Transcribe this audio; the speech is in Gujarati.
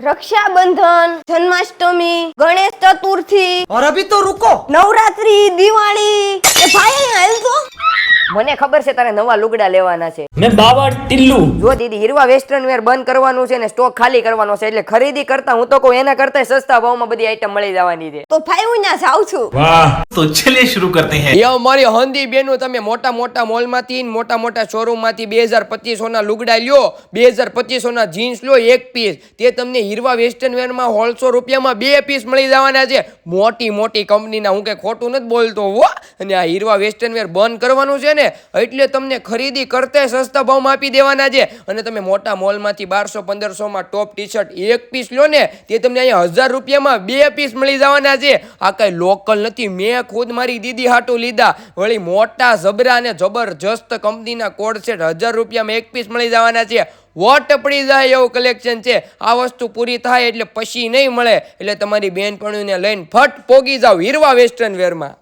रक्षाबंधन, जन्माष्टमी, गणेश चतुर्थी और अभी तो रुको, नवरात्रि, दिवाળી એ ભાઈ હાલ તો મને ખબર છે તારે નવા લુગડા લેવાના છે. मैं बाबा टिल्लू જો દીદી હીરવા વેસ્ટર્ન વેર બંધ કરવાનું છે ને સ્ટોક ખાલી કરવાનો છે એટલે ખરીદી કરતા હું તો કહું એના કરતા સસ્તા ભાવમાં બધી આઈટમ મળી જવાની છે. તો ભાઈ હું ત્યાં જાઉં છું. वाह तो चलिए शुरू करते हैं. યો મારી હંદી બેનું તમે મોટા મોટા મોલમાંથી મોટા મોટા શોરૂમમાંથી 2200 ના લુગડા લ્યો, 2200 ના જીન્સ લો એક પીસ, તે તમને હીરવા વેસ્ટર્ન વેરમાં 150 રૂપિયામાં બે પીસ મળી જવાના છે. મોટી મોટી કંપનીના, હું કઈ ખોટું નથી બોલતો હો. અને આ હીરવા વેસ્ટર્ન વેર બંધ કરવાનું છે ને એટલે તમને ખરીદી કરતા સસ્તા ભાવમાં આપી દેવાના છે. અને તમે મોટા મોલમાંથી 1200-1500 માં ટોપ ટી શર્ટ એક પીસ લો ને તે તમને અહીંયા 1000 રૂપિયામાં બે પીસ મળી જવાના છે. આ કઈ લોકલ નથી, મેં ખુદ મારી દીદી હાટું લીધા. વળી મોટા જબરા અને જબરજસ્ત કંપનીના કોડ સેટ 1000 રૂપિયામાં એક પીસ મળી જવાના છે. વોટ પડી જાય એવું કલેક્શન છે. આ વસ્તુ પૂરી થાય એટલે પછી નહીં મળે. એટલે તમારી બેનપણીઓને લઈને ફટ પોગી જાવ હીરવા વેસ્ટર્ન વેરમાં.